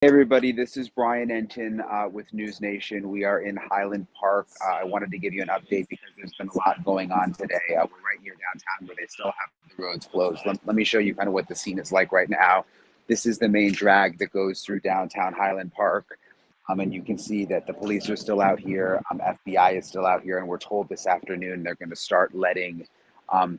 Hey everybody, this is Brian Entin with NewsNation. We are in Highland Park. I wanted to give you an update because there's been a lot going on today. We're right here downtown where they still have the roads closed. Let me show you kind of what the scene is like right now. This is the main drag that goes through downtown Highland Park. And you can see that the police are still out here. FBI is still out here. And we're told this afternoon they're going to start letting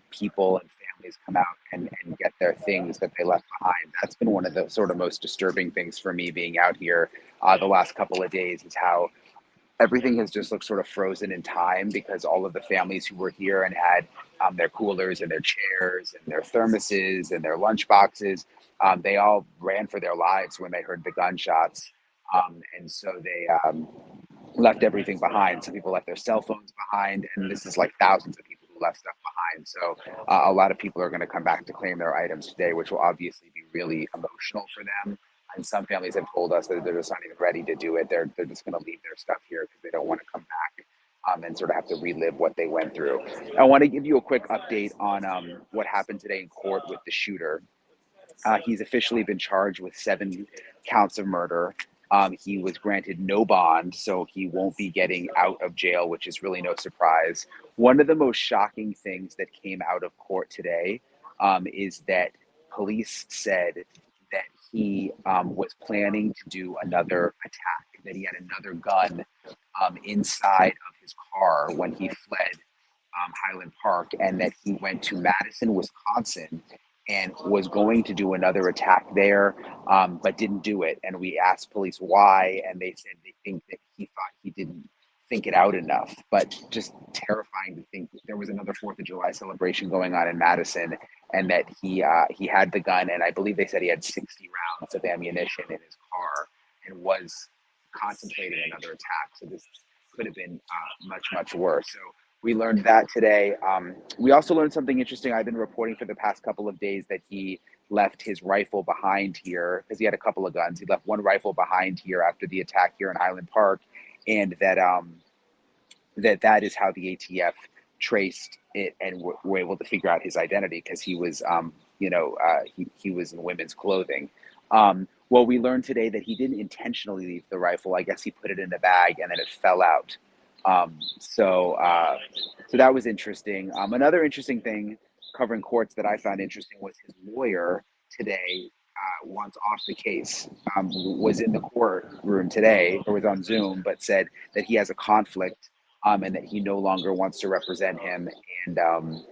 people and families come out and get their things that they left behind. That's been one of the sort of most disturbing things for me being out here the last couple of days is how everything has just looked sort of frozen in time because all of the families who were here and had their coolers and their chairs and their thermoses and their lunch boxes, they all ran for their lives when they heard the gunshots. And so they left everything behind. Some people left their cell phones behind, and this is like thousands of people who left stuff behind. So a lot of people are going to come back to claim their items today, which will obviously be really emotional for them. And some families have told us that they're just not even ready to do it. They're just going to leave their stuff here because they don't want to come back and sort of have to relive what they went through. I want to give you a quick update on what happened today in court with the shooter. He's officially been charged with 7 counts of murder. He was granted no bond, so he won't be getting out of jail, which is really no surprise. One of the most shocking things that came out of court today is that police said that he was planning to do another attack, that he had another gun inside of his car when he fled Highland Park, and that he went to Madison, Wisconsin, and was going to do another attack there, but didn't do it. And we asked police why, and they said they think that he thought he didn't think it out enough. But just terrifying to think there was another 4th of July celebration going on in Madison, and that he had the gun, and I believe they said he had 60 rounds of ammunition in his car, and was contemplating another attack. So this could have been much worse. So we learned that today. We also learned something interesting. I've been reporting for the past couple of days that he left his rifle behind here because he had a couple of guns. He left one rifle behind here after the attack here in Highland Park, and that that is how the ATF traced it and were able to figure out his identity because he was, he was in women's clothing. Well, we learned today that he didn't intentionally leave the rifle. I guess he put it in the bag and then it fell out. So that was interesting. Another interesting thing covering courts that I found interesting was his lawyer today wants off the case, was in the courtroom today or was on Zoom, but said that he has a conflict and that he no longer wants to represent him, and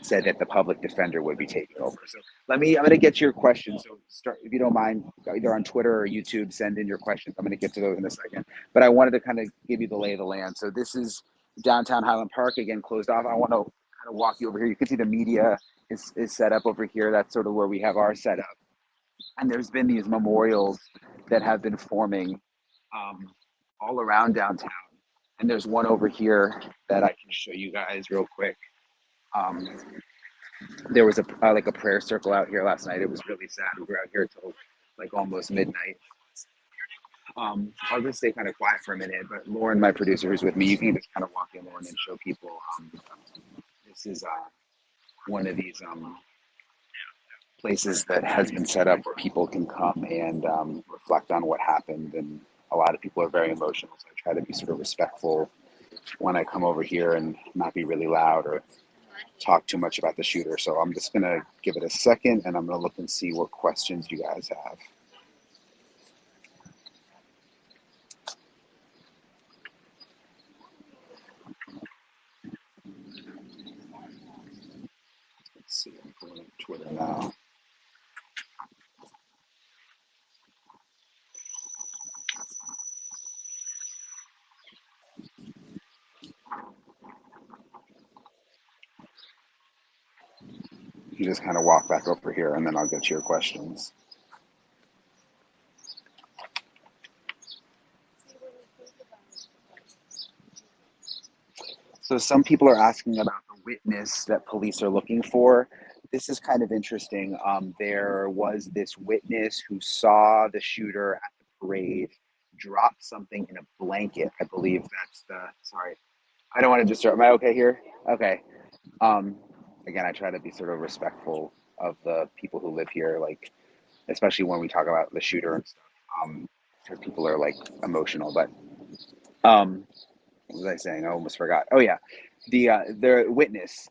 said that the public defender would be taking over. So I'm going to get to your questions. So start, if you don't mind, either on Twitter or YouTube, send in your questions. I'm going to get to those in a second. But I wanted to kind of give you the lay of the land. So this is downtown Highland Park, again, closed off. I want to kind of walk you over here. You can see the media is set up over here. That's sort of where we have our setup. And there's been these memorials that have been forming all around downtown. And there's one over here that I can show you guys real quick. There was a prayer circle out here last night. It was really sad. We were out here till like almost midnight. I'll just stay kind of quiet for a minute, but Lauren, my producer, who's with me, you can just kind of walk in, Lauren, and show people. This is one of these places that has been set up where people can come and reflect on what happened. And a lot of people are very emotional, so I try to be sort of respectful when I come over here and not be really loud or talk too much about the shooter. So I'm just going to give it a second and I'm going to look and see what questions you guys have. Let's see, I'm pulling up Twitter now. You just kind of walk back over here and then I'll get to your questions. So some people are asking about the witness that police are looking for. This is kind of interesting. There was this witness who saw the shooter at the parade drop something in a blanket. I believe that's sorry. I don't want to disturb. Am I okay here? Okay. Again, I try to be sort of respectful of the people who live here, like, especially when we talk about the shooter and stuff. because people are like emotional. But what was I saying? I almost forgot. Oh yeah, the witness.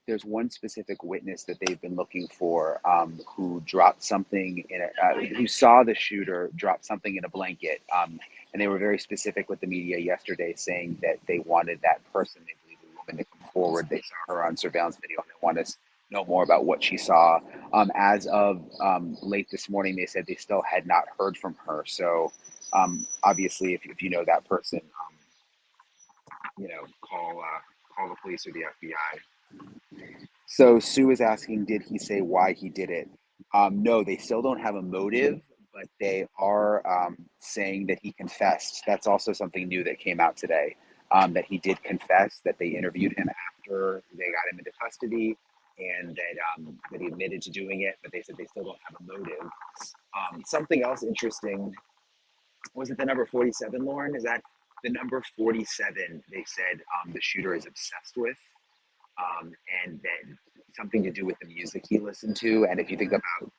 There's one specific witness that they've been looking for, who dropped something in who saw the shooter drop something in a blanket. And they were very specific with the media yesterday, saying that they wanted that person, they believe the woman, to come forward. They saw her on surveillance video, and they want to know more about what she saw. As of late this morning, they said they still had not heard from her. So obviously, if you know that person, call the police or the FBI. So Sue is asking, did he say why he did it? No, they still don't have a motive, but they are saying that he confessed. That's also something new that came out today, that he did confess, that they interviewed him after they got him into custody, and that he admitted to doing it, but they said they still don't have a motive. Something else interesting, was it the number 47, Lauren? Is that the number 47 they said the shooter is obsessed with? And then something to do with the music he listened to. And if you think about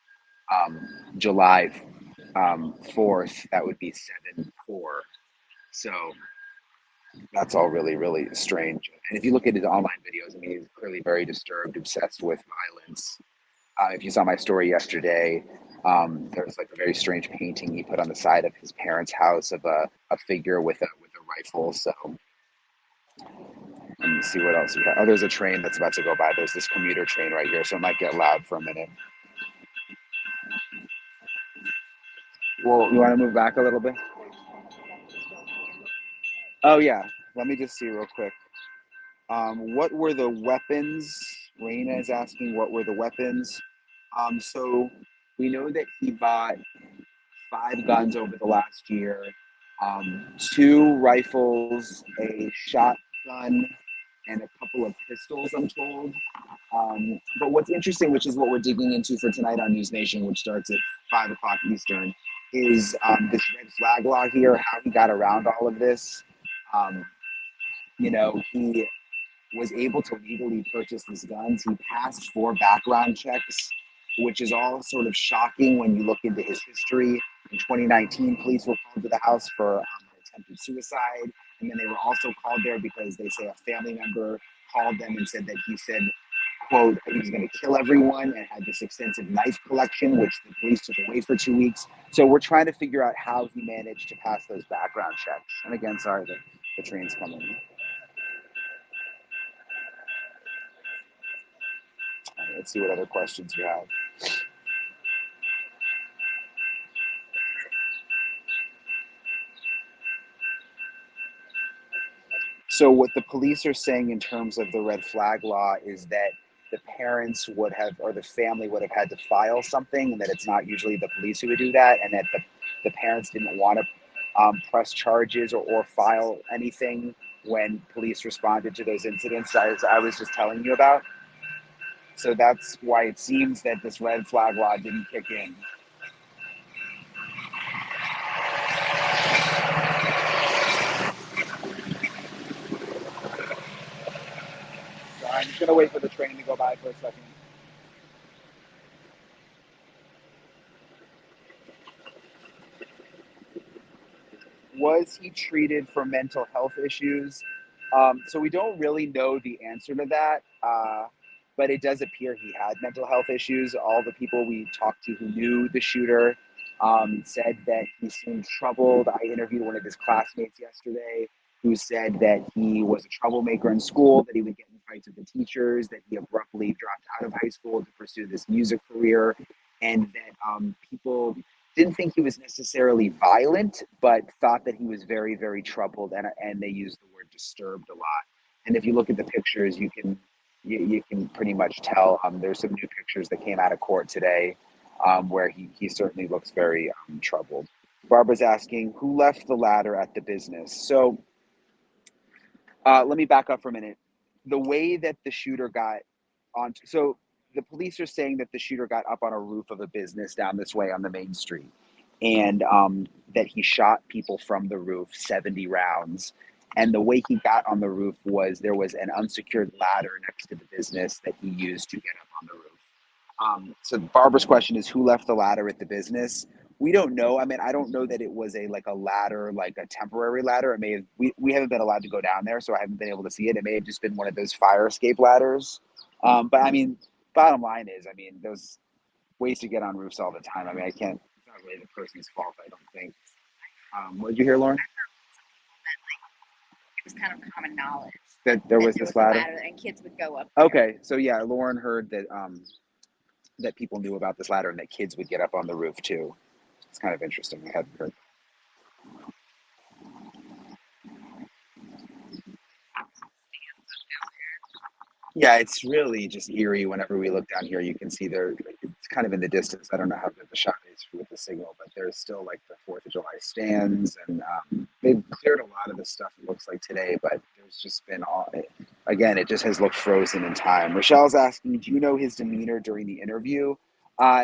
July 4th, that would be 7/4. So that's all really, really strange. And if you look at his online videos, I mean, he's clearly very disturbed, obsessed with violence. If you saw my story yesterday, there's like a very strange painting he put on the side of his parents' house of a figure with a rifle. So let me see what else we got. Oh, there's a train that's about to go by. There's this commuter train right here, so it might get loud for a minute. Well, you want to move back a little bit? Oh yeah. Let me just see real quick. What were the weapons? Raina is asking, what were the weapons? So we know that he bought 5 guns over the last year, 2 rifles, a shotgun, and a couple of pistols, I'm told. But what's interesting, which is what we're digging into for tonight on NewsNation, which starts at 5 o'clock Eastern, is this red flag law here, how he got around all of this. He was able to legally purchase these guns. He passed 4 background checks, which is all sort of shocking when you look into his history. In 2019, police were called to the house for attempted suicide. And then they were also called there because they say a family member called them and said that he said, quote, he was going to kill everyone, and had this extensive knife collection, which the police took away for 2 weeks. So we're trying to figure out how he managed to pass those background checks. And again, sorry, the train's coming. Let's see what other questions we have. So what the police are saying in terms of the red flag law is that the parents would have, or the family would have had to file something, and that it's not usually the police who would do that, and that the parents didn't want to press charges or file anything when police responded to those incidents I was just telling you about. So that's why it seems that this red flag law didn't kick in. So I'm just going to wait for the train to go by for a second. Was he treated for mental health issues? So we don't really know the answer to that, but it does appear he had mental health issues. All the people we talked to who knew the shooter said that he seemed troubled. I interviewed one of his classmates yesterday who said that he was a troublemaker in school, that he would get in fights with the teachers, that he abruptly dropped out of high school to pursue this music career, and that people didn't think he was necessarily violent, but thought that he was very, very troubled, and they used the word disturbed a lot. And if you look at the pictures, you can pretty much tell. There's some new pictures that came out of court today, where he certainly looks very troubled. Barbara's asking, who left the ladder at the business? So let me back up for a minute. The way that the shooter got on, so the police are saying that the shooter got up on a roof of a business down this way on the main street, and that he shot people from the roof 70 rounds. And the way he got on the roof was there was an unsecured ladder next to the business that he used to get up on the roof. So Barbara's question is, who left the ladder at the business? We don't know. I mean, I don't know that it was a like a ladder, like a temporary ladder. It may have we haven't been allowed to go down there, so I haven't been able to see it. It may have just been one of those fire escape ladders. But I mean, bottom line is, I mean, there's ways to get on roofs all the time. I mean, I can't. It's not really the person's fault, I don't think. What did you hear, Lauren? It was kind of common knowledge That there that was there this was a ladder. ladder and kids would go up there. Okay, so yeah, Lauren heard that that people knew about this ladder and that kids would get up on the roof too. It's kind of interesting. I hadn't heard. Yeah, it's really just eerie. Whenever we look down here, you can see there. It's kind of in the distance. I don't know how good the shot is with the signal, but there's still like the Fourth of July stands, and they've cleared a lot of the stuff. It looks like today, but there's just been all. Again, it just has looked frozen in time. Rochelle's asking, "Do you know his demeanor during the interview?"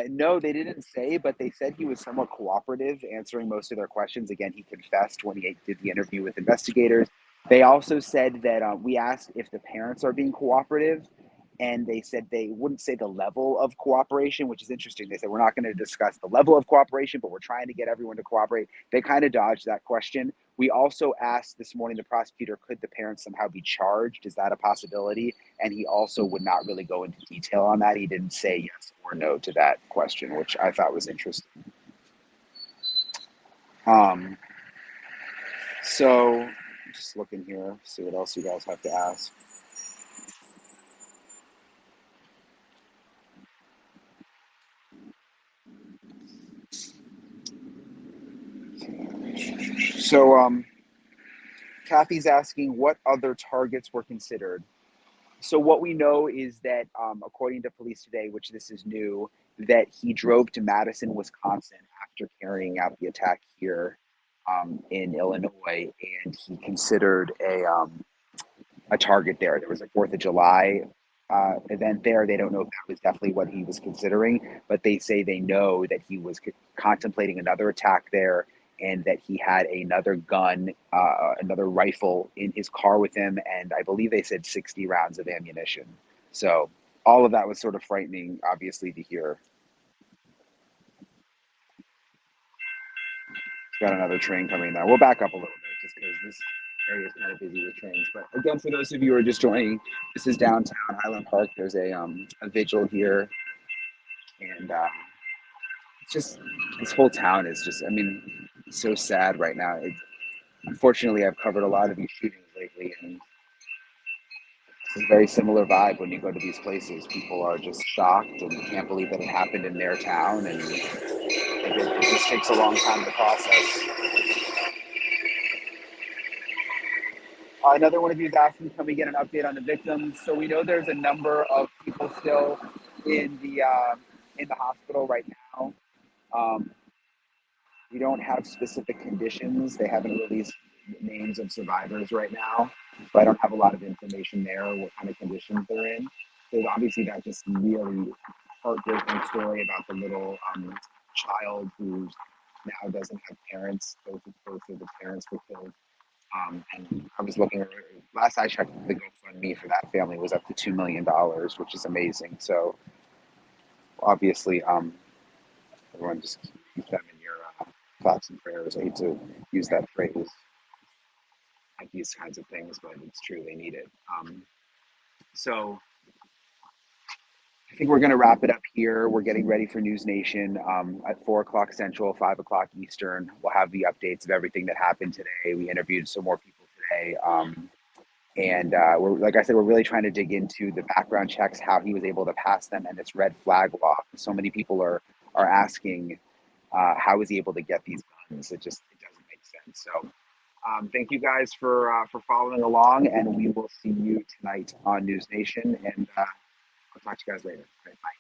No, they didn't say, but they said he was somewhat cooperative, answering most of their questions. Again, he confessed when he did the interview with investigators. They also said that we asked if the parents are being cooperative, and they said they wouldn't say the level of cooperation, which is interesting. They said we're not going to discuss the level of cooperation, but we're trying to get everyone to cooperate. They kind of dodged that question. We also asked this morning the prosecutor, could the parents somehow be charged? Is that a possibility? And he also would not really go into detail on that. He didn't say yes or no to that question, which I thought was interesting. Um, so just looking here, see what else you guys have to ask. So Kathy's asking what other targets were considered. So what we know is that, according to police today, which this is new, that he drove to Madison, Wisconsin after carrying out the attack here in Illinois, and he considered a target there. There was a Fourth of July event there. They don't know if that was definitely what he was considering, but they say they know that he was contemplating another attack there, and that he had another gun, another rifle in his car with him, and I believe they said 60 rounds of ammunition. So all of that was sort of frightening, obviously, to hear. Got another train coming now. We'll back up a little bit just because this area is kind of busy with trains. But again, for those of you who are just joining, this is downtown Highland Park. There's a vigil here, and it's just this whole town is just. I mean, so sad right now. Unfortunately, I've covered a lot of these shootings lately, and it's a very similar vibe when you go to these places. People are just shocked and can't believe that it happened in their town, and it just takes a long time to process. Another one of you is asking, can we get an update on the victims? So we know there's a number of people still in the hospital right now. Um, we don't have specific conditions. They haven't released names of survivors right now, so I don't have a lot of information there, what kind of conditions they're in. There's obviously that just really heartbreaking story about the little child who now doesn't have parents. Both of the parents were killed. And I was looking, last I checked, the GoFundMe for that family was up to $2 million, which is amazing. So obviously, everyone just keep them in your thoughts and prayers. I hate to use that phrase like these kinds of things, but it's true, they need it. So I think we're going to wrap it up here. We're getting ready for NewsNation at 4 o'clock Central, 5 o'clock Eastern. We'll have the updates of everything that happened today. We interviewed some more people today. And we're, like I said, we're really trying to dig into the background checks, how he was able to pass them, and this red flag law. So many people are asking, how was he able to get these guns? It doesn't make sense. So thank you guys for following along, and we will see you tonight on NewsNation. And I'll talk to you guys later. Bye.